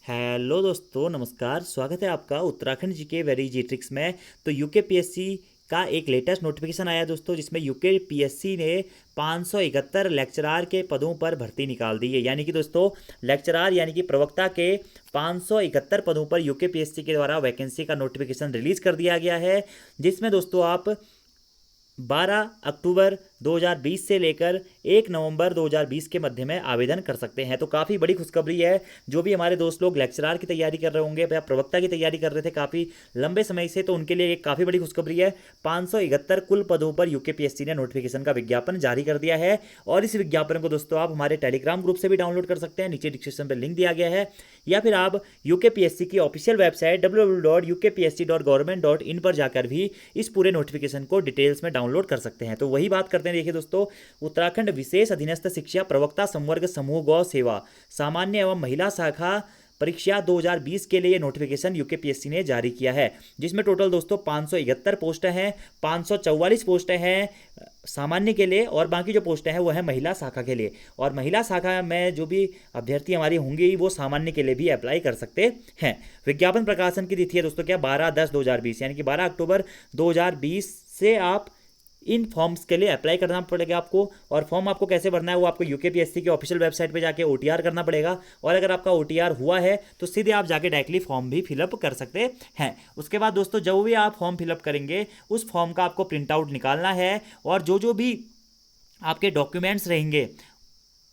Hello दोस्तों, नमस्कार। स्वागत है आपका उत्तराखंड जी के वेरी जी ट्रिक्स में। तो यूके पीएससी का एक लेटेस्ट नोटिफिकेशन आया दोस्तों, जिसमें यूके पीएससी ने 571 लेक्चरार के पदों पर भर्ती निकाल दी है। यानी कि दोस्तों लेक्चरार यानी कि प्रवक्ता के 571 पदों पर यूके पीएससी के द्वारा वैकेंसी का नोटिफिकेशन रिलीज कर दिया गया है, जिसमें दोस्तों आप 12 अक्टूबर 2020 से लेकर 1 नवंबर 2020 के मध्य में आवेदन कर सकते हैं। तो काफ़ी बड़ी खुशखबरी है। जो भी हमारे दोस्त लोग लेक्चरार की तैयारी कर रहे होंगे या प्रवक्ता की तैयारी कर रहे थे काफ़ी लंबे समय से, तो उनके लिए एक काफ़ी बड़ी खुशखबरी है। 571 कुल पदों पर यूकेपीएससी ने नोटिफिकेशन का विज्ञापन जारी कर दिया है। और इस विज्ञापन को दोस्तों आप हमारे टेलीग्राम ग्रुप से भी डाउनलोड कर सकते हैं, नीचे डिस्क्रिप्शन पर लिंक दिया गया है, या फिर आप यूकेपीएससी की ऑफिशियल वेबसाइट www.ukpsc.government.in पर जाकर भी इस पूरे नोटिफिकेशन को डिटेल्स में डाउनलोड कर सकते हैं। तो वही बात करते हैं। देखिए दोस्तों, उत्तराखंड विशेष अधीनस्थ शिक्षा प्रवक्ता संवर्ग समूह गौ सेवा सामान्य एवं महिला शाखा परीक्षा 2020 के लिए नोटिफिकेशन यूकेपीएससी ने जारी किया है, जिसमें टोटल दोस्तों 571 पोस्टें हैं। 544 पोस्टें हैं सामान्य के लिए, और बाकी जो पोस्टें हैं वो है महिला शाखा के लिए। और महिला शाखा में जो भी अभ्यर्थी हमारी होंगी वो सामान्य के लिए भी अप्लाई कर सकते हैं। विज्ञापन प्रकाशन की तिथि है दोस्तों क्या, 12/10/2020, यानी कि 12 अक्टूबर 2020 से आप इन फॉर्म्स के लिए अप्लाई करना पड़ेगा आपको। और फॉर्म आपको कैसे भरना है वो आपको यूकेपीएससी की ऑफिशियल वेबसाइट पे जाके ओटीआर करना पड़ेगा। और अगर आपका ओटीआर हुआ है तो सीधे आप जाके डायरेक्टली फॉर्म भी फिलअप कर सकते हैं। उसके बाद दोस्तों जब भी आप फॉर्म फिलअप करेंगे उस फॉर्म का आपको प्रिंट आउट निकालना है, और जो भी आपके डॉक्यूमेंट्स रहेंगे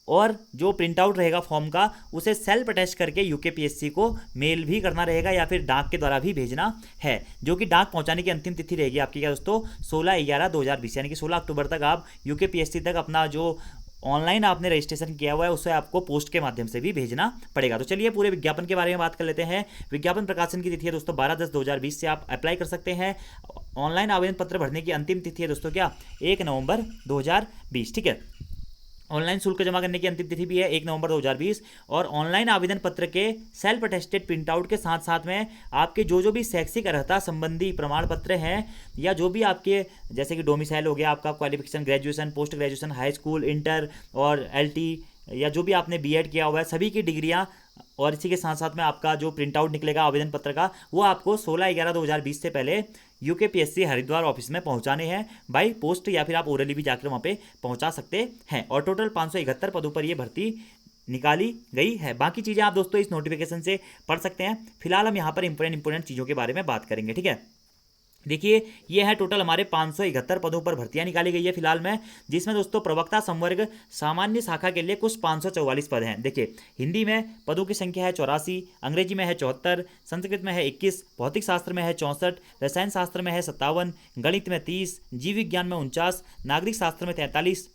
और जो प्रिंट आउट रहेगा फॉर्म का, उसे सेल्फ अटैच करके यूकेपीएससी को मेल भी करना रहेगा या फिर डाक के द्वारा भी भेजना है, जो कि डाक पहुंचाने की अंतिम तिथि रहेगी आपकी क्या दोस्तों, 16/11/2020, यानी कि 16 अक्टूबर तक आप यूकेपीएससी तक अपना जो ऑनलाइन आपने रजिस्ट्रेशन किया हुआ है उसे आपको पोस्ट के माध्यम से भी भेजना पड़ेगा। तो चलिए पूरे विज्ञापन के बारे में बात कर लेते हैं। विज्ञापन प्रकाशन की तिथि है दोस्तों 12/10/2020 से आप अप्लाई कर सकते हैं। ऑनलाइन आवेदन पत्र भरने की अंतिम तिथि है दोस्तों क्या, 1 नवंबर 2020। ठीक है, ऑनलाइन शुल्क जमा करने की अंतिम तिथि भी है 1 नवंबर 2020। और ऑनलाइन आवेदन पत्र के सेल्फ अटेस्टेड प्रिंट आउट के साथ साथ में आपके जो भी शैक्षिक अर्हता संबंधी प्रमाण पत्र हैं, या जो भी आपके जैसे कि डोमिसाइल हो गया, आपका qualification graduation, post graduation, high school, inter और एलटी, या जो भी आपने बीएड किया हुआ है सभी की डिग्रियां, और इसी के साथ साथ में आपका जो प्रिंट आउट निकलेगा आवेदन पत्र का, वो आपको 16/11/2020 से पहले यूकेपीएससी हरिद्वार ऑफिस में पहुंचाने हैं बाई पोस्ट, या फिर आप ओरली भी जाकर वहां पे पहुंचा सकते हैं। और टोटल 571 पदों पर ये भर्ती निकाली गई है। बाकी चीज़ें आप दोस्तों इस नोटिफिकेशन से पढ़ सकते हैं। फिलहाल हम यहाँ पर इंपॉर्टेंट चीज़ों के बारे में बात करेंगे। ठीक है, देखिए ये है टोटल हमारे 571 पदों पर भर्तियां निकाली गई है फिलहाल में, जिसमें दोस्तों प्रवक्ता संवर्ग सामान्य शाखा के लिए कुछ 544 पद हैं। देखिए हिंदी में पदों की संख्या है 84, अंग्रेजी में है 74, संस्कृत में है 21, भौतिक शास्त्र में है 64, रसायन शास्त्र में है 57, गणित में 30, जीव विज्ञान में 49, नागरिक शास्त्र में 43,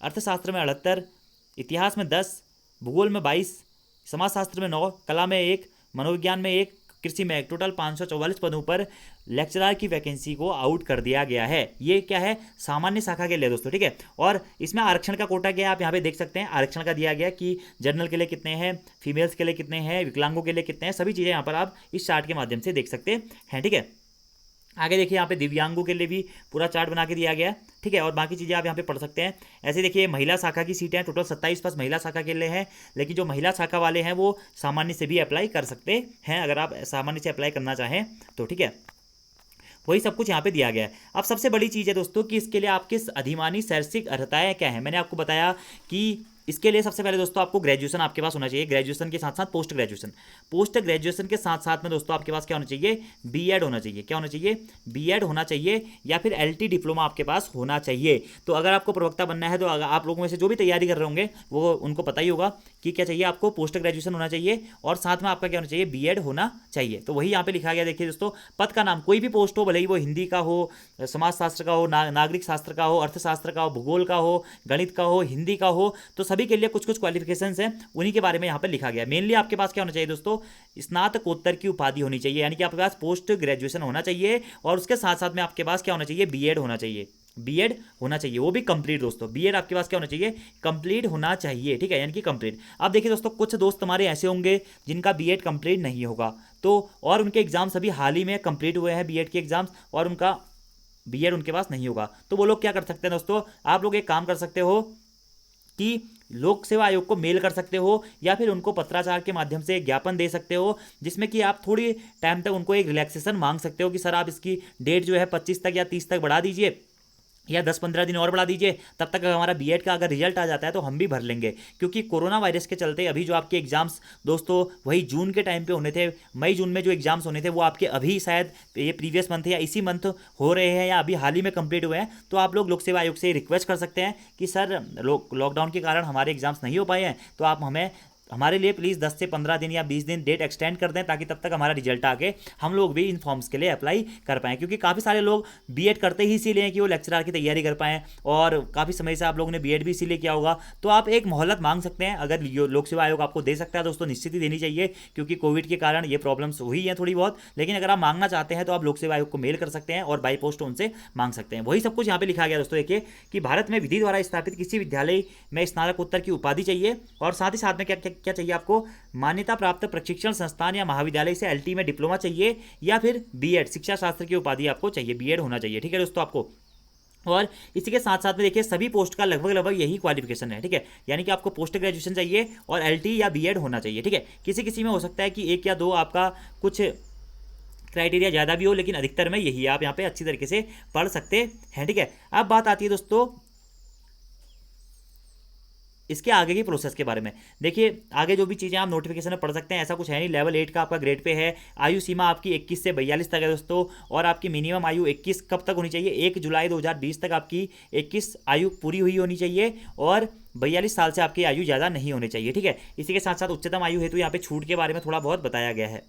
अर्थशास्त्र में 78, इतिहास में 10, भूगोल में 22, समाजशास्त्र में 9, कला में 1, मनोविज्ञान में 1, कृषि में टोटल 544 पदों पर लेक्चरर की वैकेंसी को आउट कर दिया गया है। ये क्या है, सामान्य शाखा के लिए दोस्तों। ठीक है, और इसमें आरक्षण का कोटा क्या है आप यहाँ पे देख सकते हैं। आरक्षण का दिया गया कि जनरल के लिए कितने हैं, फीमेल्स के लिए कितने हैं, विकलांगों के लिए कितने हैं, सभी चीज़ें यहाँ पर आप इस चार्ट के माध्यम से देख सकते हैं। ठीक है, आगे देखिए यहाँ पे दिव्यांगों के लिए भी पूरा चार्ट बना के दिया गया है। ठीक है, और बाकी चीज़ें आप यहाँ पे पढ़ सकते हैं। ऐसे देखिए महिला शाखा की सीटें हैं, टोटल 27 बस महिला शाखा के लिए हैं, लेकिन जो महिला शाखा वाले हैं वो सामान्य से भी अप्लाई कर सकते हैं अगर आप सामान्य से अप्लाई करना चाहें तो। ठीक है, वही सब कुछ यहाँ पे दिया गया है। अब सबसे बड़ी चीज़ है दोस्तों कि इसके लिए आपकी अधिमानी शैक्षिक अर्हताएँ क्या है। मैंने आपको बताया कि इसके लिए सबसे पहले दोस्तों आपको ग्रेजुएशन आपके पास होना चाहिए, ग्रेजुएशन के साथ साथ पोस्ट ग्रेजुएशन, पोस्ट ग्रेजुएशन के साथ साथ में दोस्तों आपके पास क्या होना चाहिए, बीएड होना चाहिए। क्या होना चाहिए, बीएड होना चाहिए, या फिर एलटी डिप्लोमा आपके पास होना चाहिए। तो अगर आपको प्रवक्ता बनना है तो आप लोगों में से जो भी तैयारी कर रहे होंगे वो उनको पता ही होगा कि क्या चाहिए, आपको पोस्ट ग्रेजुएशन होना चाहिए और साथ में आपका क्या होना चाहिए, बीएड होना चाहिए। तो वही यहाँ पे लिखा गया। देखिए दोस्तों, पद का नाम कोई भी पोस्ट हो, भले ही वो हिंदी का हो, समाजशास्त्र का हो, नागरिक शास्त्र का हो, अर्थशास्त्र का हो, भूगोल का हो, गणित का हो, हिंदी का हो, तो सभी के लिए कुछ कुछ क्वालिफिकेशंस हैं, उन्हीं के बारे में यहाँ पर लिखा गया। मेनली आपके पास क्या होना चाहिए दोस्तों, स्नातकोत्तर की उपाधि होनी चाहिए, यानी कि आपके पास पोस्ट ग्रेजुएशन होना चाहिए, और उसके साथ साथ में आपके पास क्या होना चाहिए, बीएड होना चाहिए। बीएड होना चाहिए, वो भी कंप्लीट दोस्तों। बीएड आपके पास क्या होना चाहिए, कंप्लीट होना चाहिए। ठीक है, यानी कि कंप्लीट। अब देखिए दोस्तों, कुछ दोस्त हमारे ऐसे होंगे जिनका बीएड कंप्लीट नहीं होगा, तो और उनके एग्जाम्स अभी हाल ही में कंप्लीट हुए हैं बीएड के एग्जाम्स, और उनका बीएड उनके पास नहीं होगा, तो वो लोग क्या कर सकते हैं दोस्तों, आप लोग एक काम कर सकते हो, कि लोक सेवा आयोग को मेल कर सकते हो या फिर उनको पत्राचार के माध्यम से ज्ञापन दे सकते हो, जिसमें कि आप थोड़ी टाइम तक उनको एक रिलैक्सेशन मांग सकते हो कि सर आप इसकी डेट जो है 25 तक या 30 तक बढ़ा दीजिए या 10-15 दिन और बढ़ा दीजिए, तब तक हमारा बीएड का अगर रिजल्ट आ जाता है तो हम भी भर लेंगे। क्योंकि कोरोना वायरस के चलते अभी जो आपके एग्जाम्स दोस्तों वही जून के टाइम पे होने थे, मई जून में जो एग्जाम्स होने थे वो आपके अभी शायद ये प्रीवियस मंथ या इसी मंथ हो रहे हैं या अभी हाल ही में कंप्लीट हुए हैं। तो आप लोग लोक सेवा आयोग से रिक्वेस्ट कर सकते हैं कि सर लॉकडाउन के कारण हमारे एग्जाम्स नहीं हो पाए हैं, तो आप हमारे लिए प्लीज़ 10 से 15 दिन या 20 दिन डेट एक्सटेंड कर दें, ताकि तब तक हमारा रिजल्ट आके हम लोग भी इन फॉर्म्स के लिए अप्लाई कर पाएँ। क्योंकि काफ़ी सारे लोग बीएड करते ही इसीलिए कि वो लेक्चरर की तैयारी कर पाएँ, और काफ़ी समय से आप लोगों ने बीएड भी इसीलिए किया होगा। तो आप एक मोहलत मांग सकते हैं, अगर लोक सेवा आयोग आपको दे सकता है दोस्तों निश्चित ही देनी चाहिए, क्योंकि कोविड के कारण ये प्रॉब्लम्स हुई हैं थोड़ी बहुत। लेकिन अगर आप मांगना चाहते हैं तो आप लोक सेवा आयोग को मेल कर सकते हैं और बाई पोस्ट उनसे मांग सकते हैं। वही सब कुछ यहाँ पे लिखा गया दोस्तों। देखिए कि भारत में विधि द्वारा स्थापित किसी विद्यालय में स्नातकोत्तर की उपाधि चाहिए, और साथ ही साथ में क्या क्या क्या चाहिए आपको, मान्यता प्राप्त प्रशिक्षण संस्थान या महाविद्यालय से एलटी में डिप्लोमा चाहिए, या फिर बीएड शिक्षा शास्त्र की उपाधि आपको चाहिए, बीएड होना चाहिए। ठीक है दोस्तों आपको। और इसी के साथ साथ में देखिए सभी पोस्ट का लगभग यही क्वालिफिकेशन है। ठीक है, यानी कि आपको पोस्ट ग्रेजुएशन चाहिए और एलटी या बीएड होना चाहिए। ठीक है, किसी किसी में हो सकता है कि एक या दो आपका कुछ क्राइटेरिया ज़्यादा भी हो, लेकिन अधिकतर में यही आप यहाँ पे अच्छी तरीके से पढ़ सकते हैं। ठीक है, अब बात आती है दोस्तों इसके आगे की प्रोसेस के बारे में। देखिए आगे जो भी चीज़ें आप नोटिफिकेशन में पढ़ सकते हैं, ऐसा कुछ है नहीं। लेवल 8 का आपका ग्रेड पे है। आयु सीमा आपकी 21 से 42 तक है दोस्तों, और आपकी मिनिमम आयु 21 कब तक होनी चाहिए, 1 जुलाई 2020 तक आपकी 21 आयु पूरी हुई होनी चाहिए, और 42 साल से आपकी आयु ज़्यादा नहीं होनी चाहिए। ठीक है, इसी के साथ साथ उच्चतम आयु हेतु यहाँ पे छूट के बारे में थोड़ा बहुत बताया गया है,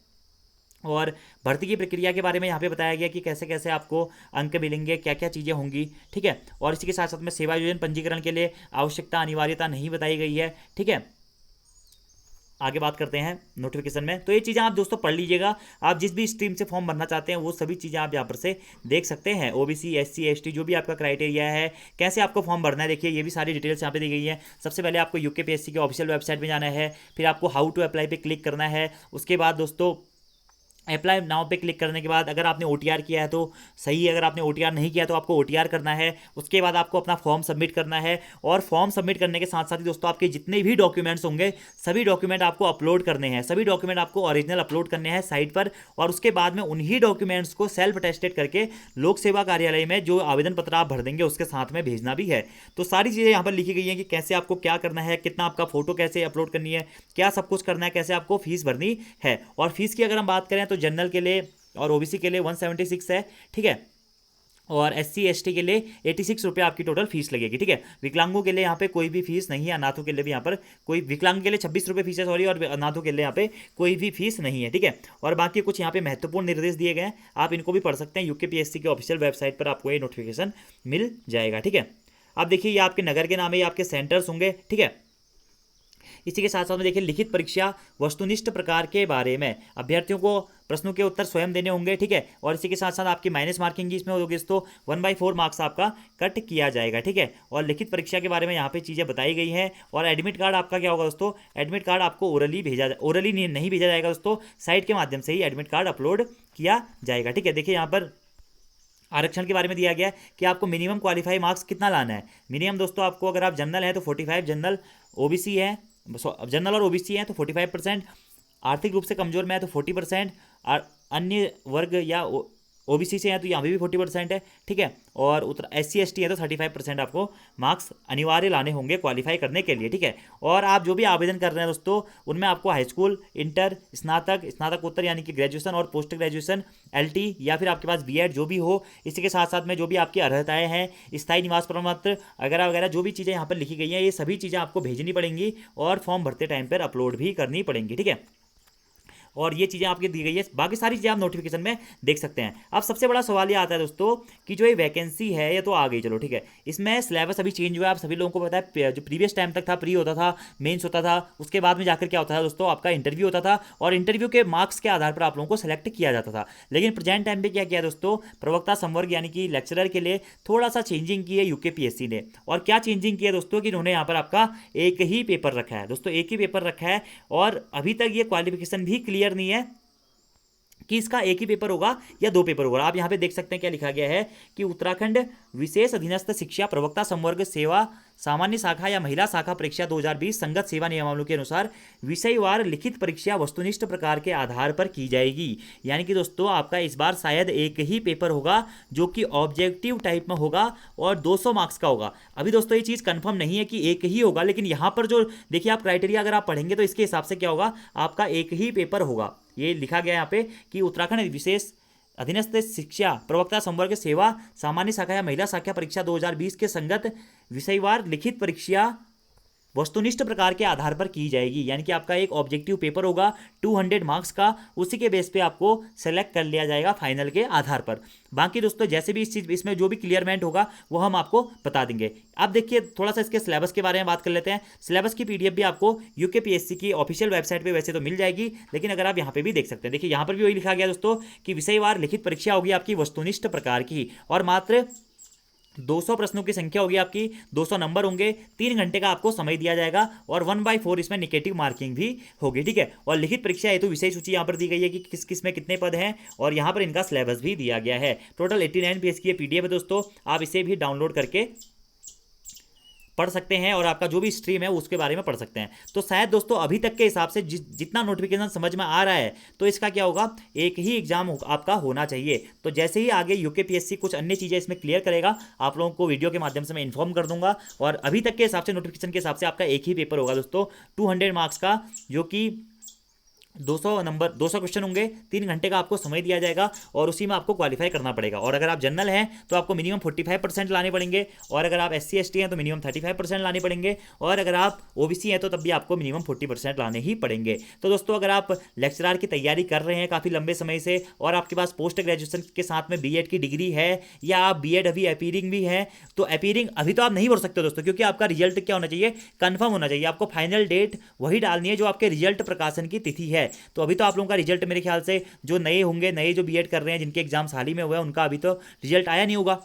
और भर्ती की प्रक्रिया के बारे में यहाँ पे बताया गया कि कैसे कैसे आपको अंक मिलेंगे, क्या क्या चीज़ें होंगी। ठीक है, और इसी के साथ साथ में सेवा योजन पंजीकरण के लिए आवश्यकता अनिवार्यता नहीं बताई गई है। ठीक है, आगे बात करते हैं नोटिफिकेशन में। तो ये चीज़ें आप दोस्तों पढ़ लीजिएगा। आप जिस भी स्ट्रीम से फॉर्म भरना चाहते हैं वो सभी चीज़ें आप यहाँ पर से देख सकते हैं। ओबीसी एससी एसटी जो भी आपका क्राइटेरिया है, कैसे आपको फॉर्म भरना है, देखिए ये भी सारी डिटेल्स यहाँ पे दी गई है। सबसे पहले आपको यूकेपीएससी के ऑफिशियल वेबसाइट में जाना है, फिर आपको हाउ टू अप्लाई पे क्लिक करना है। उसके बाद दोस्तों अप्लाई नाउ पे क्लिक करने के बाद अगर आपने ओटीआर किया है तो सही है, अगर आपने ओटीआर नहीं किया तो आपको ओटीआर करना है। उसके बाद आपको अपना फॉर्म सबमिट करना है, और फॉर्म सबमिट करने के साथ साथ ही दोस्तों आपके जितने भी डॉक्यूमेंट्स होंगे सभी डॉक्यूमेंट आपको अपलोड करने हैं। सभी डॉक्यूमेंट आपको ओरिजिनल अपलोड करने हैं साइट पर, और उसके बाद में उन्हीं डॉक्यूमेंट्स को सेल्फ अटेस्टेड करके लोक सेवा कार्यालय में जो आवेदन पत्र आप भर देंगे उसके साथ में भेजना भी है। तो सारी चीज़ें यहाँ पर लिखी गई हैं कि कैसे आपको क्या करना है, कितना आपका फोटो कैसे अपलोड करनी है, क्या सब कुछ करना है, कैसे आपको फीस भरनी है। और फीस की अगर हम बात करें तो जनरल के लिए और ओबीसी के लिए 176 है। ठीक है, और एससी एसटी के लिए 86 रुपये आपकी टोटल फीस लगेगी। ठीक है, विकलांगों के लिए यहाँ पे कोई भी फीस नहीं है, अनाथों के लिए भी यहाँ पर कोई, विकलांग के लिए 26 रुपये फीस है सॉरी, और अनाथों के लिए यहाँ पे कोई भी फीस नहीं है। ठीक है, और बाकी कुछ यहाँ पे महत्वपूर्ण निर्देश दिए गए हैं, आप इनको भी पढ़ सकते हैं। यूकेपीएससी के ऑफिशियल वेबसाइट पर आपको ये नोटिफिकेशन मिल जाएगा। ठीक है, अब देखिए ये आपके नगर के नाम है, ये आपके सेंटर्स होंगे। ठीक है, इसी के साथ साथ में देखिए लिखित परीक्षा वस्तुनिष्ठ प्रकार के बारे में अभ्यर्थियों को प्रश्नों के उत्तर स्वयं देने होंगे। ठीक है, और इसी के साथ साथ आपकी माइनस मार्किंग भी इसमें होगी, तो 1/4 मार्क्स आपका कट किया जाएगा। ठीक है, और लिखित परीक्षा के बारे में यहाँ पे चीज़ें बताई गई हैं। और एडमिट कार्ड आपका क्या होगा दोस्तों, एडमिट कार्ड आपको ओरली नहीं भेजा जाएगा दोस्तों, साइट के माध्यम से ही एडमिट कार्ड अपलोड किया जाएगा। ठीक है, देखिए यहाँ पर आरक्षण के बारे में दिया गया है कि आपको मिनिमम क्वालिफाई मार्क्स कितना लाना है। मिनिमम दोस्तों आपको, अगर आप जनरल है तो 45, जनरल ओबीसी है, जनरल और ओबीसी है तो 45%, आर्थिक रूप से कमजोर में है तो 40%, और अन्य वर्ग या ओबीसी से है तो यहाँ भी 40% है। ठीक है, और एससी एसटी है तो 35% आपको मार्क्स अनिवार्य लाने होंगे क्वालिफाई करने के लिए। ठीक है, और आप जो भी आवेदन कर रहे हैं दोस्तों उनमें आपको हाई स्कूल, इंटर, स्नातक, स्नातकोत्तर यानी कि ग्रेजुएशन और पोस्ट ग्रेजुएशन, एलटी या फिर आपके पास बीएड जो भी हो, इसी के साथ साथ में जो भी आपकी अर्हताएँ हैं, स्थायी निवास प्रमाण पत्र वगैरह वगैरह जो भी चीज़ें यहाँ पर लिखी गई हैं, ये सभी चीज़ें आपको भेजनी पड़ेंगी और फॉर्म भरते टाइम पर अपलोड भी करनी पड़ेंगी। ठीक है, और ये चीज़ें आपकी दी गई है, बाकी सारी चीज़ें आप नोटिफिकेशन में देख सकते हैं। अब सबसे बड़ा सवाल ये आता है दोस्तों कि जो ये वैकेंसी है ये तो आ गई, चलो ठीक है, इसमें सिलेबस अभी चेंज हुआ है। आप सभी लोगों को पता है जो प्रीवियस टाइम तक था प्री होता था, मेंस होता था, उसके बाद में जाकर क्या होता था दोस्तों आपका इंटरव्यू होता था, और इंटरव्यू के मार्क्स के आधार पर आप लोगों को सेलेक्ट किया जाता था। लेकिन प्रेजेंट टाइम पर क्या किया दोस्तों, प्रवक्ता संवर्ग यानी कि लेक्चरर के लिए थोड़ा सा चेंजिंग की है यूकेपीएससी ने। और क्या चेंजिंग की है दोस्तों कि उन्होंने यहाँ पर आपका एक ही पेपर रखा है दोस्तों, एक ही पेपर रखा है, और अभी तक ये क्वालिफिकेशन भी क्लियर नहीं है कि इसका एक ही पेपर होगा या दो पेपर होगा। आप यहाँ पे देख सकते हैं क्या लिखा गया है कि उत्तराखंड विशेष अधीनस्थ शिक्षा प्रवक्ता संवर्ग सेवा सामान्य शाखा या महिला शाखा परीक्षा 2020 संगत सेवा नियमावली के अनुसार विषयवार लिखित परीक्षा वस्तुनिष्ठ प्रकार के आधार पर की जाएगी। यानी कि दोस्तों आपका इस बार शायद एक ही पेपर होगा जो कि ऑब्जेक्टिव टाइप में होगा और 200 मार्क्स का होगा। अभी दोस्तों ये चीज़ कंफर्म नहीं है कि एक ही होगा, लेकिन यहाँ पर जो देखिए आप क्राइटेरिया अगर आप पढ़ेंगे तो इसके हिसाब से क्या होगा, आपका एक ही पेपर होगा। ये लिखा गया यहाँ पे कि उत्तराखंड विशेष अधीनस्थ शिक्षा प्रवक्ता संवर्ग सेवा सामान्य शाखा या महिला शाखा परीक्षा 2020 के संगत विषयवार लिखित परीक्षा वस्तुनिष्ठ प्रकार के आधार पर की जाएगी। यानी कि आपका एक ऑब्जेक्टिव पेपर होगा 200 मार्क्स का, उसी के बेस पे आपको सेलेक्ट कर लिया जाएगा फाइनल के आधार पर। बाकी दोस्तों जैसे भी इस चीज़ इसमें जो भी क्लियरमेंट होगा वो हम आपको बता देंगे। अब देखिए थोड़ा सा इसके सिलेबस के बारे में बात कर लेते हैं। सिलेबस की PDF भी आपको यूकेपीएससी की ऑफिशियल वेबसाइट पर वैसे तो मिल जाएगी, लेकिन अगर आप यहाँ पर भी देख सकते हैं, देखिए यहाँ पर भी वही लिखा गया दोस्तों कि विषयवार लिखित परीक्षा होगी आपकी वस्तुनिष्ठ प्रकार की, और मात्र 200 प्रश्नों की संख्या होगी आपकी, 200 नंबर होंगे, 3 घंटे का आपको समय दिया जाएगा और 1/4 इसमें नेगेटिव मार्किंग भी होगी। ठीक है, और लिखित परीक्षा हेतु विषय सूची यहाँ पर दी गई है कि किस किस में कितने पद हैं, और यहाँ पर इनका सिलेबस भी दिया गया है। टोटल 89 पेज की PDF है दोस्तों, आप इसे भी डाउनलोड करके पढ़ सकते हैं और आपका जो भी स्ट्रीम है उसके बारे में पढ़ सकते हैं। तो शायद दोस्तों अभी तक के हिसाब से जितना नोटिफिकेशन समझ में आ रहा है तो इसका क्या होगा, एक ही एग्जाम आपका होना चाहिए। तो जैसे ही आगे यूकेपीएससी कुछ अन्य चीज़ें इसमें क्लियर करेगा आप लोगों को वीडियो के माध्यम से मैं इन्फॉर्म कर दूंगा। और अभी तक के हिसाब से नोटिफिकेशन के हिसाब से आपका एक ही पेपर होगा दोस्तों 200 मार्क्स का, जो कि 200 क्वेश्चन होंगे, 3 घंटे का आपको समय दिया जाएगा और उसी में आपको क्वालिफाई करना पड़ेगा। और अगर आप जनरल हैं तो आपको मिनिमम 45% लाने पड़ेंगे, और अगर आप SC ST हैं तो मिनिमम 35% लाने पड़ेंगे, और अगर आप OBC हैं तो तब भी आपको मिनिमम 40% लाने ही पड़ेंगे। तो दोस्तों अगर आप लेक्चरर की तैयारी कर रहे हैं काफ़ी लंबे समय से और आपके पास पोस्ट ग्रेजुएशन के साथ में B.Ed की डिग्री है, या आप B.Ed अभी अपीयरिंग भी है, तो अपीयरिंग अभी तो आप नहीं भर सकते दोस्तों, क्योंकि आपका रिजल्ट क्या होना चाहिए, कन्फर्म होना चाहिए। आपको फाइनल डेट वही डालनी है जो आपके रिजल्ट प्रकाशन की तिथि है। तो अभी तो आप का रिजल्ट मेरे ख्याल से जो नए होंगे, नए जो B.Ed कर रहे हैं जिनके एग्जाम्स हाल ही में हुए हैं, उनका अभी तो रिजल्ट आया नहीं होगा,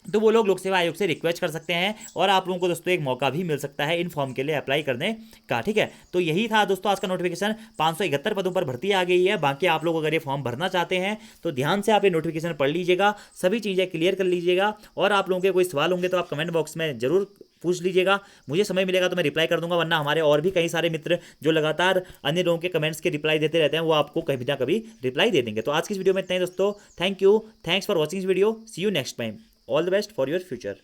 तो वो लोग लोक सेवा आयोग से रिक्वेस्ट कर सकते हैं और आप लोगों को दोस्तों एक मौका भी मिल सकता है इन फॉर्म के लिए अप्लाई करने का। ठीक है, तो यही था दोस्तों आज का नोटिफिकेशन। 571 पदों पर भर्ती आ गई है। बाकी आप लोग अगर ये फॉर्म भरना चाहते हैं तो ध्यान से आप ये नोटिफिकेशन पढ़ लीजिएगा, सभी चीज़ें क्लियर कर लीजिएगा, और आप लोगों के कोई सवाल होंगे तो आप कमेंट बॉक्स में जरूर पूछ लीजिएगा। मुझे समय मिलेगा तो मैं रिप्लाई कर दूंगा, वरना हमारे और भी कई सारे मित्र जो लगातार अन्य लोगों के कमेंट्स के रिप्लाई देते रहते हैं वो आपको कभी ना कभी रिप्लाई दे देंगे। तो आज की इस वीडियो में इतना ही दोस्तों, thank you, thanks for watching this video, see you next time, all the best for your future.